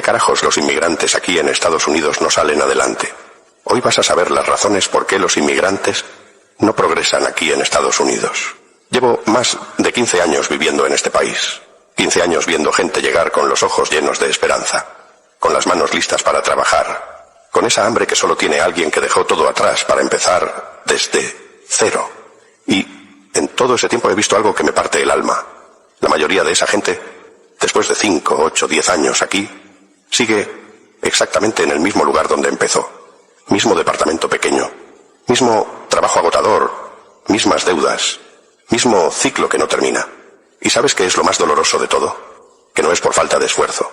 carajos los inmigrantes aquí en Estados Unidos no salen adelante? Hoy vas a saber las razones por qué los inmigrantes no progresan aquí en Estados Unidos. Llevo más de 15 años viviendo en este país. 15 años viendo gente llegar con los ojos llenos de esperanza, con las manos listas para trabajar, con esa hambre que solo tiene alguien que dejó todo atrás para empezar desde cero. Y en todo ese tiempo he visto algo que me parte el alma. La mayoría de esa gente, después de 5, 8, 10 años aquí, sigue exactamente en el mismo lugar donde empezó. Mismo departamento pequeño, mismo trabajo agotador, mismas deudas, mismo ciclo que no termina. ¿Y sabes qué es lo más doloroso de todo? Que no es por falta de esfuerzo.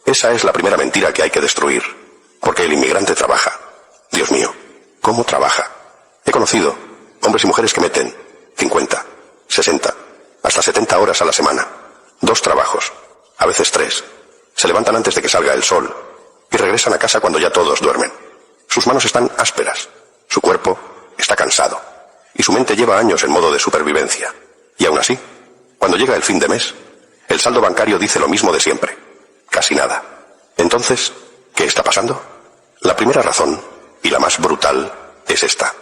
Esa es la primera mentira que hay que destruir. Porque el inmigrante trabaja. Dios mío, ¿cómo trabaja? He conocido hombres y mujeres que meten 50, 60, hasta 70 horas a la semana. 2 trabajos, a veces 3. Se levantan antes de que salga el sol y regresan a casa cuando ya todos duermen. Sus manos están ásperas, su cuerpo está cansado y su mente lleva años en modo de supervivencia. Y aún así, cuando llega el fin de mes, el saldo bancario dice lo mismo de siempre. Casi nada. Entonces, ¿qué está pasando? La primera razón, y la más brutal, es esta.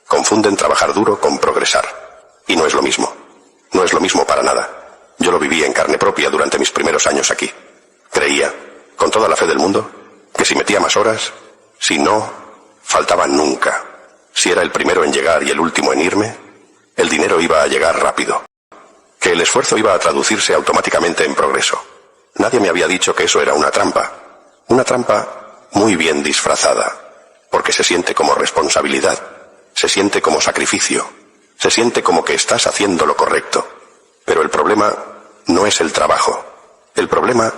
Confunden trabajar duro con progresar. Y no es lo mismo. No es lo mismo para nada. Yo lo viví en carne propia durante mis primeros años aquí. Creía, con toda la fe del mundo, que si metía más horas, si no, faltaba nunca. Si era el primero en llegar y el último en irme, el dinero iba a llegar rápido. Que el esfuerzo iba a traducirse automáticamente en progreso. Nadie me había dicho que eso era una trampa. Una trampa muy bien disfrazada. Porque se siente como responsabilidad. Se siente como sacrificio. Se siente como que estás haciendo lo correcto. Pero el problema no es el trabajo. El problema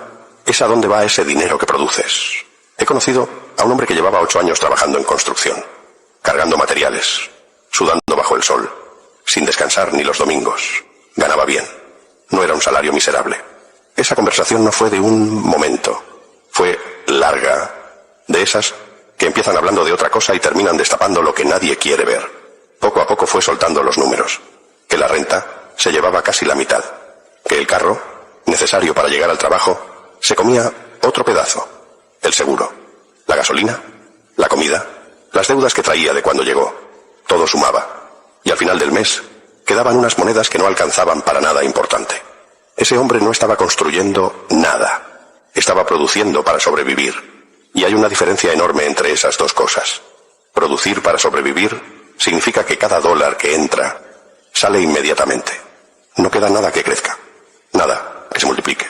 es a dónde va ese dinero que produces. He conocido a un hombre que llevaba 8 años trabajando en construcción, cargando materiales, sudando bajo el sol, sin descansar ni los domingos. Ganaba bien. No era un salario miserable. Esa conversación no fue de un momento. Fue larga. De esas que empiezan hablando de otra cosa y terminan destapando lo que nadie quiere ver. Poco a poco fue soltando los números. Que la renta se llevaba casi la mitad. Que el carro, necesario para llegar al trabajo, se comía otro pedazo. El seguro, la gasolina, la comida, las deudas que traía de cuando llegó. Todo sumaba. Y al final del mes, quedaban unas monedas que no alcanzaban para nada importante. Ese hombre no estaba construyendo nada. Estaba produciendo para sobrevivir. Y hay una diferencia enorme entre esas dos cosas. Producir para sobrevivir significa que cada dólar que entra sale inmediatamente. No queda nada que crezca. Nada que se multiplique.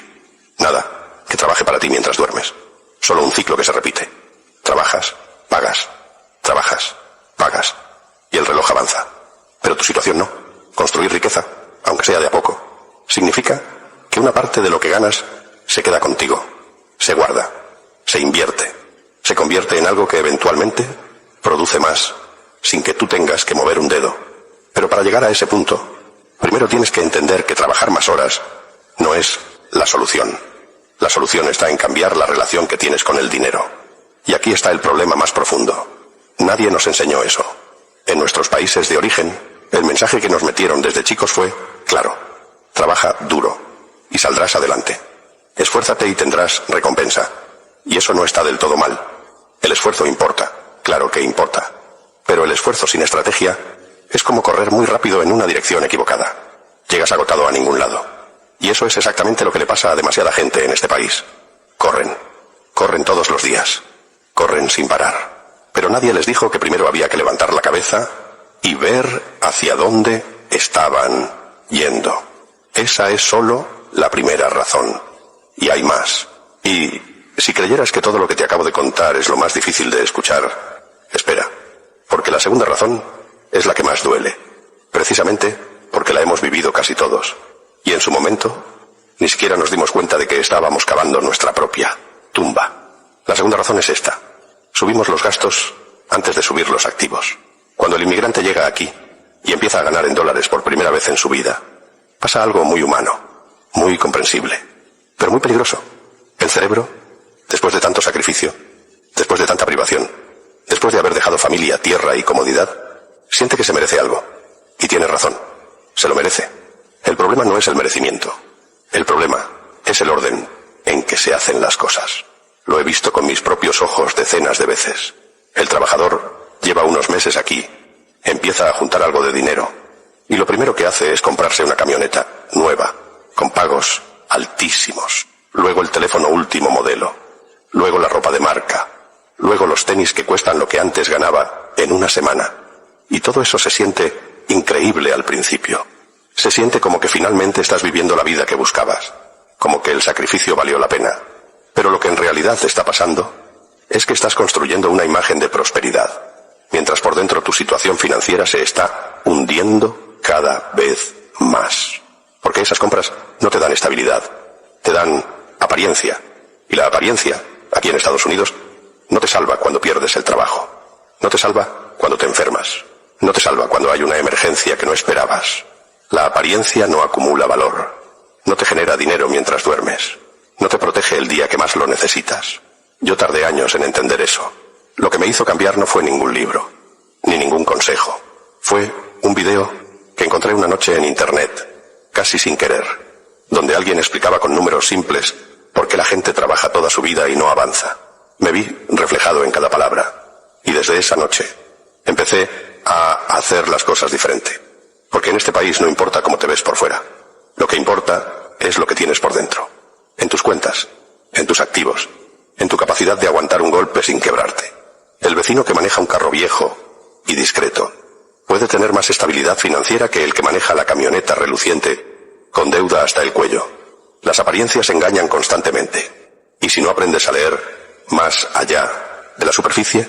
Nada que trabaje para ti mientras duermes. Solo un ciclo que se repite. Trabajas, pagas. Trabajas, pagas. Y el reloj avanza. Pero tu situación no. Construir riqueza, aunque sea de a poco, significa que una parte de lo que ganas se queda contigo. Se guarda. Se invierte. Se convierte en algo que eventualmente produce más, sin que tú tengas que mover un dedo. Pero para llegar a ese punto, primero tienes que entender que trabajar más horas no es la solución. La solución está en cambiar la relación que tienes con el dinero. Y aquí está el problema más profundo. Nadie nos enseñó eso. En nuestros países de origen, el mensaje que nos metieron desde chicos fue, claro, trabaja duro y saldrás adelante. Esfuérzate y tendrás recompensa. Y eso no está del todo mal. El esfuerzo importa, claro que importa. Pero el esfuerzo sin estrategia es como correr muy rápido en una dirección equivocada. Llegas agotado a ningún lado. Y eso es exactamente lo que le pasa a demasiada gente en este país. Corren. Corren todos los días. Corren sin parar. Pero nadie les dijo que primero había que levantar la cabeza y ver hacia dónde estaban yendo. Esa es solo la primera razón. Y hay más. Y si creyeras que todo lo que te acabo de contar es lo más difícil de escuchar, espera. Porque la segunda razón es la que más duele. Precisamente porque la hemos vivido casi todos. Y en su momento, ni siquiera nos dimos cuenta de que estábamos cavando nuestra propia tumba. La segunda razón es esta. Subimos los gastos antes de subir los activos. Cuando el inmigrante llega aquí y empieza a ganar en dólares por primera vez en su vida, pasa algo muy humano, muy comprensible, pero muy peligroso. El cerebro, después de tanto sacrificio, después de tanta privación, después de haber dejado familia, tierra y comodidad, siente que se merece algo. Y tiene razón. Se lo merece. El problema no es el merecimiento. El problema es el orden en que se hacen las cosas. Lo he visto con mis propios ojos decenas de veces. El trabajador lleva unos meses aquí, empieza a juntar algo de dinero, y lo primero que hace es comprarse una camioneta nueva, con pagos altísimos. Luego el teléfono último modelo. Luego la ropa de marca. Luego los tenis que cuestan lo que antes ganaba en una semana. Y todo eso se siente increíble al principio. Se siente como que finalmente estás viviendo la vida que buscabas. Como que el sacrificio valió la pena. Pero lo que en realidad está pasando es que estás construyendo una imagen de prosperidad, mientras por dentro tu situación financiera se está hundiendo cada vez más. Porque esas compras no te dan estabilidad, te dan apariencia. Y la apariencia, aquí en Estados Unidos, no te salva cuando pierdes el trabajo. No te salva cuando te enfermas. No te salva cuando hay una emergencia que no esperabas. La apariencia no acumula valor. No te genera dinero mientras duermes. No te protege el día que más lo necesitas. Yo tardé años en entender eso. Lo que me hizo cambiar no fue ningún libro, ni ningún consejo. Fue un video que encontré una noche en internet, casi sin querer, donde alguien explicaba con números simples por qué la gente trabaja toda su vida y no avanza. Me vi reflejado en cada palabra. Y desde esa noche empecé a hacer las cosas diferente. Porque en este país no importa cómo te ves por fuera. Lo que importa es lo que tienes por dentro. En tus cuentas, en tus activos, en tu capacidad de aguantar un golpe sin quebrarte. El vecino que maneja un carro viejo y discreto puede tener más estabilidad financiera que el que maneja la camioneta reluciente con deuda hasta el cuello. Las apariencias engañan constantemente. Y si no aprendes a leer más allá de la superficie,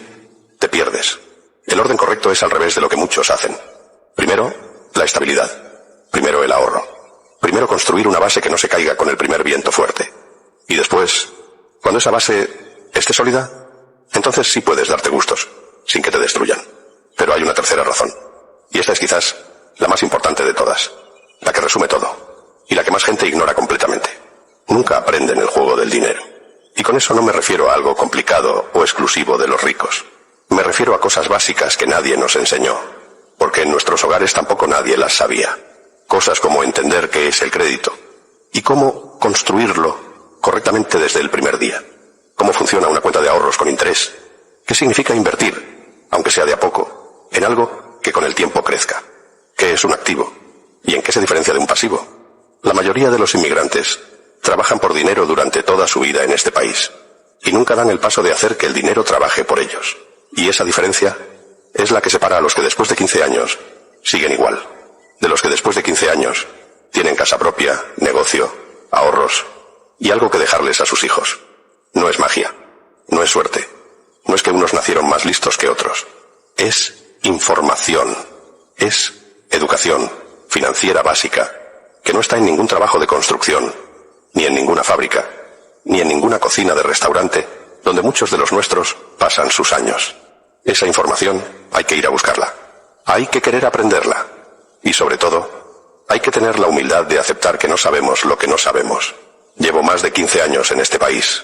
te pierdes. El orden correcto es al revés de lo que muchos hacen. Primero, la estabilidad. Primero, el ahorro. Primero, construir una base que no se caiga con el primer viento fuerte. Y después, cuando esa base esté sólida, entonces sí puedes darte gustos, sin que te destruyan. Pero hay una tercera razón. Y esta es quizás la más importante de todas. La que resume todo. Y la que más gente ignora completamente. Nunca aprenden el juego del dinero. Y con eso no me refiero a algo complicado o exclusivo de los ricos. Me refiero a cosas básicas que nadie nos enseñó. Porque en nuestros hogares tampoco nadie las sabía. Cosas como entender qué es el crédito. Y cómo construirlo correctamente desde el primer día. Cómo funciona una cuenta de ahorros con interés. ¿Qué significa invertir, aunque sea de a poco, en algo que con el tiempo crezca? ¿Qué es un activo? ¿Y en qué se diferencia de un pasivo? La mayoría de los inmigrantes trabajan por dinero durante toda su vida en este país. Y nunca dan el paso de hacer que el dinero trabaje por ellos. Y esa diferencia es la que separa a los que después de 15 años siguen igual. De los que después de 15 años tienen casa propia, negocio, ahorros y algo que dejarles a sus hijos. No es magia, no es suerte, no es que unos nacieron más listos que otros. Es información, es educación financiera básica, que no está en ningún trabajo de construcción, ni en ninguna fábrica, ni en ninguna cocina de restaurante, donde muchos de los nuestros pasan sus años. Esa información hay que ir a buscarla, hay que querer aprenderla, y sobre todo, hay que tener la humildad de aceptar que no sabemos lo que no sabemos. Llevo más de 15 años en este país,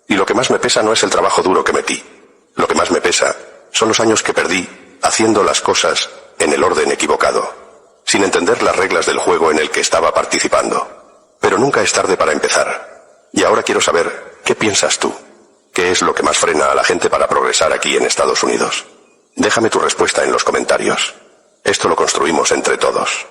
y lo que más me pesa no es el trabajo duro que metí. Lo que más me pesa son los años que perdí haciendo las cosas en el orden equivocado, sin entender las reglas del juego en el que estaba participando. Pero nunca es tarde para empezar. Y ahora quiero saber, ¿qué piensas tú? ¿Qué es lo que más frena a la gente para progresar aquí en Estados Unidos? Déjame tu respuesta en los comentarios. Esto lo construimos entre todos.